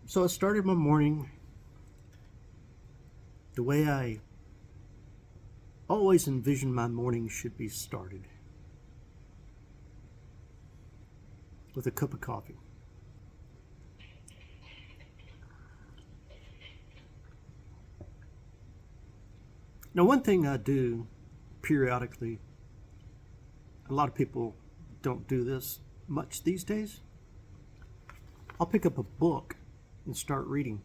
So I started my morning the way I always envisioned my morning should be started, with a cup of coffee. Now, one thing I do periodically, a lot of people don't do this much these days. I'll pick up a book and start reading.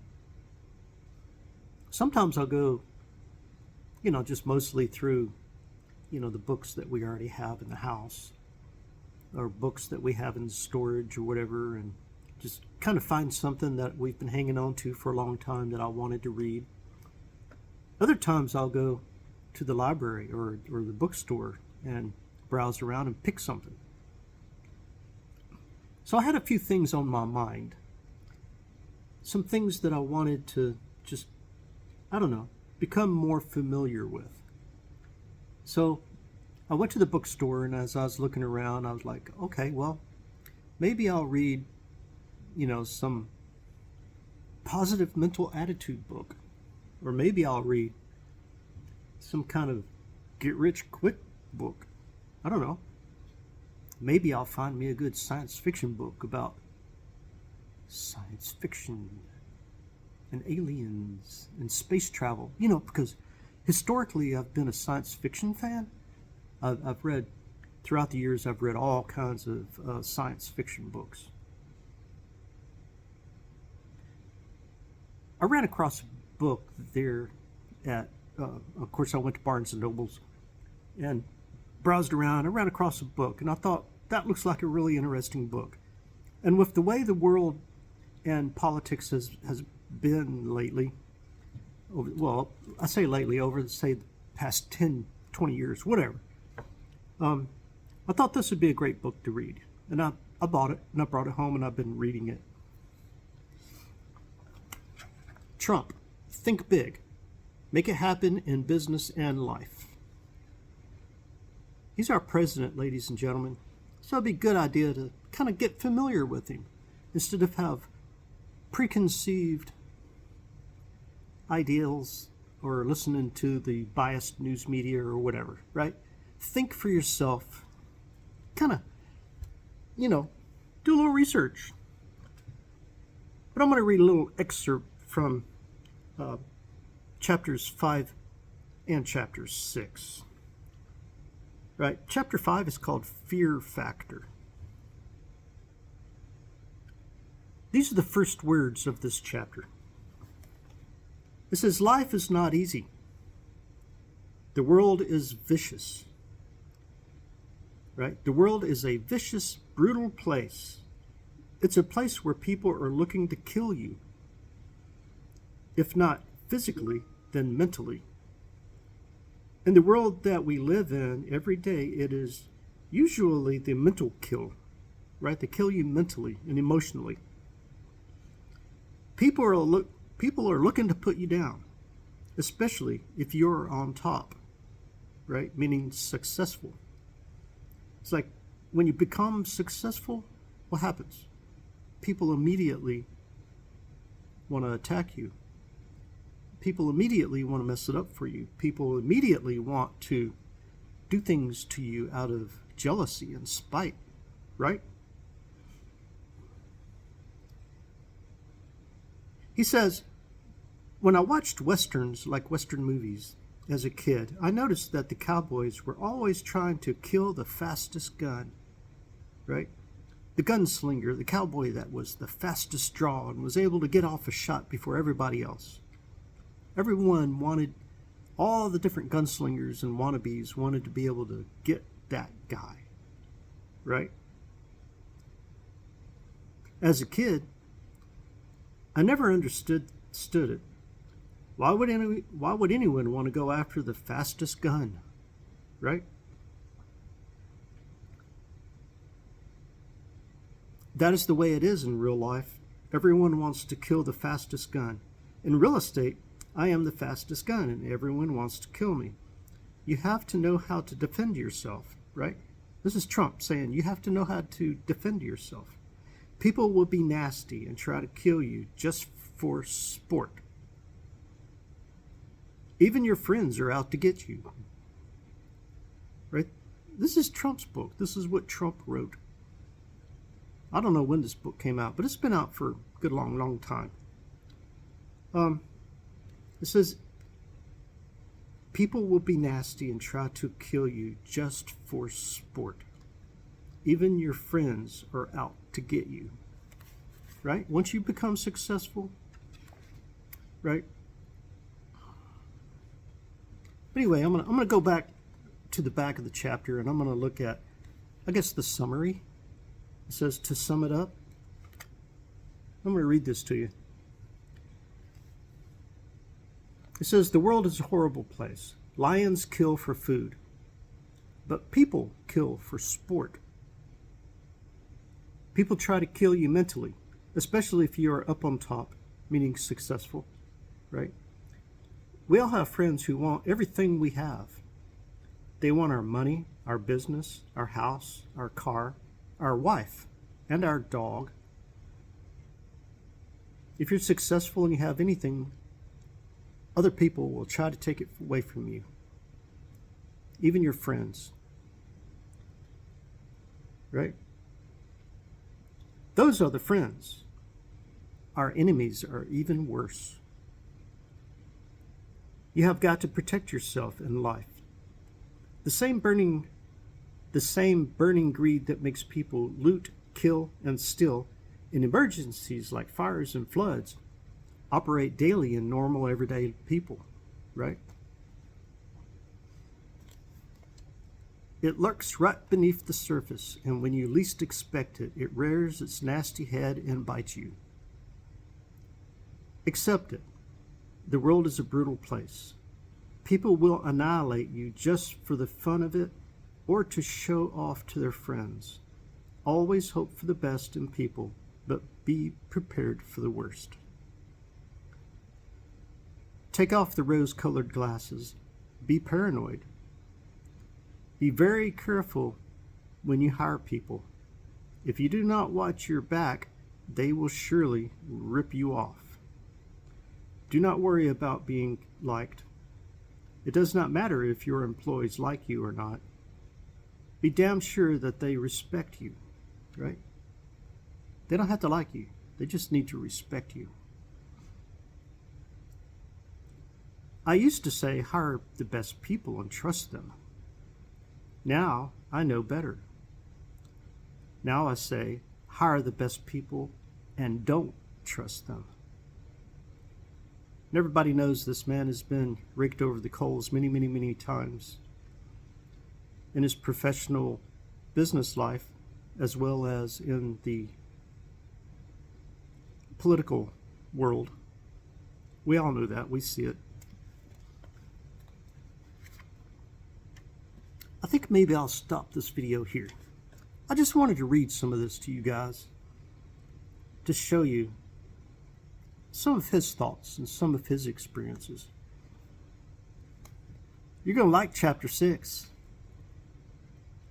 Sometimes I'll go, just mostly through, the books that we already have in the house or books that we have in storage or whatever, and just kind of find something that we've been hanging on to for a long time that I wanted to read. Other times I'll go to the library or the bookstore and browse around and pick something. So I had a few things on my mind. Some things that I wanted to just, become more familiar with. So I went to the bookstore, and as I was looking around, I was like, okay, well, maybe I'll read, some positive mental attitude book. Or maybe I'll read some kind of get rich quick book. I don't know. Maybe I'll find me a good science fiction book about science fiction and aliens and space travel. Because historically I've been a science fiction fan. I've read, throughout the years, I've read all kinds of science fiction books. I ran across a book there at, of course, I went to Barnes and Nobles and browsed around. I ran across a book, and I thought, that looks like a really interesting book. And with the way the world and politics has been lately, I say lately, over, say, the past 10, 20 years, whatever, I thought this would be a great book to read. And I bought it, and I brought it home, and I've been reading it. Trump, Think Big. Make it happen in business and life. He's our president, ladies and gentlemen. So it'd be a good idea to kind of get familiar with him instead of have preconceived ideals or listening to the biased news media or whatever, right? Think for yourself. Kind of, do a little research. But I'm going to read a little excerpt from chapters 5 and chapter 6. Right? Chapter 5 is called Fear Factor. These are the first words of this chapter. It says, life is not easy. The world is vicious. Right? The world is a vicious, brutal place. It's a place where people are looking to kill you. If not physically, then mentally. In the world that we live in every day, it is usually the mental kill, right? They kill you mentally and emotionally. People are looking to put you down, especially if you're on top, right? Meaning successful. It's like when you become successful, what happens? People immediately want to attack you. People immediately want to mess it up for you. People immediately want to do things to you out of jealousy and spite, right? He says, when I watched westerns, like western movies, as a kid, I noticed that the cowboys were always trying to kill the fastest gun, right? The gunslinger, the cowboy that was the fastest draw and was able to get off a shot before everybody else. Everyone wanted, all the different gunslingers and wannabes wanted to be able to get that guy, right? As a kid, I never understood it. Why would anyone want to go after the fastest gun, right? That is the way it is in real life. Everyone wants to kill the fastest gun. In real estate, I am the fastest gun and everyone wants to kill me. You have to know how to defend yourself, right? This is Trump saying you have to know how to defend yourself. People will be nasty and try to kill you just for sport. Even your friends are out to get you. Right? This is Trump's book. This is what Trump wrote. I don't know when this book came out, but it's been out for a good long time. It says, people will be nasty and try to kill you just for sport. Even your friends are out to get you. Right? Once you become successful, right? But anyway, I'm gonna go back to the back of the chapter, and I'm gonna look at, I guess, the summary. It says, to sum it up, I'm gonna read this to you. It says, the world is a horrible place. Lions kill for food, but people kill for sport. People try to kill you mentally, especially if you are up on top, meaning successful, right? We all have friends who want everything we have. They want our money, our business, our house, our car, our wife, and our dog. If you're successful and you have anything, other people will try to take it away from you. Even your friends. Right? Those are the friends. Our enemies are even worse. You have got to protect yourself in life. The same burning greed that makes people loot, kill, and steal in emergencies like fires and floods operate daily in normal everyday people, right? It lurks right beneath the surface, and when you least expect it, it rears its nasty head and bites you. Accept it. The world is a brutal place. People will annihilate you just for the fun of it or to show off to their friends. Always hope for the best in people, but be prepared for the worst. Take off the rose-colored glasses. Be paranoid. Be very careful when you hire people. If you do not watch your back, they will surely rip you off. Do not worry about being liked. It does not matter if your employees like you or not. Be damn sure that they respect you, right? They don't have to like you. They just need to respect you. I used to say hire the best people and trust them. Now I know better. Now I say hire the best people and don't trust them. And everybody knows this man has been raked over the coals many times in his professional business life as well as in the political world. We all know that. We see it. I think maybe I'll stop this video here. I just wanted to read some of this to you guys to show you some of his thoughts and some of his experiences. You're going to like chapter 6.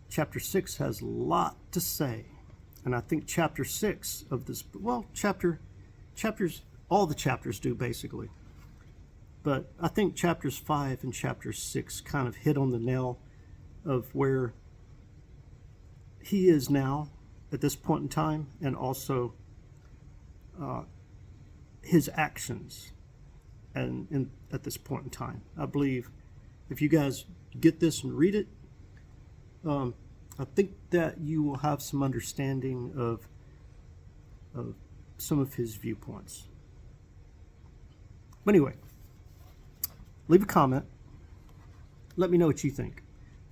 Chapter 6 has a lot to say. And I think chapter 6 of this, well, chapters, all the chapters do basically. But I think chapters 5 and chapter 6 kind of hit on the nail of where he is now at this point in time, and also his actions and at this point in time. I believe if you guys get this and read it, I think that you will have some understanding of some of his viewpoints. But anyway, leave a comment. Let me know what you think.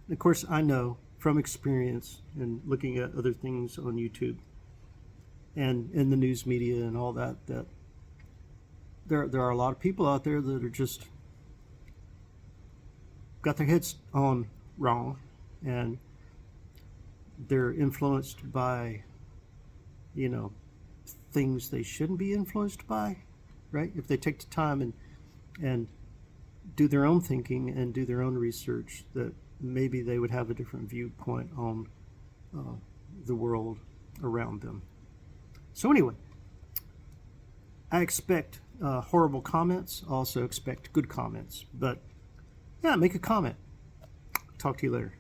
And of course, I know from experience and looking at other things on YouTube and in the news media and all that, that there are a lot of people out there that are just got their heads on wrong, and they're influenced by, you know, things they shouldn't be influenced by, right? If they take the time and do their own thinking and do their own research, that maybe they would have a different viewpoint on the world around them. So anyway, I expect horrible comments. I also expect good comments. But yeah, make a comment. Talk to you later.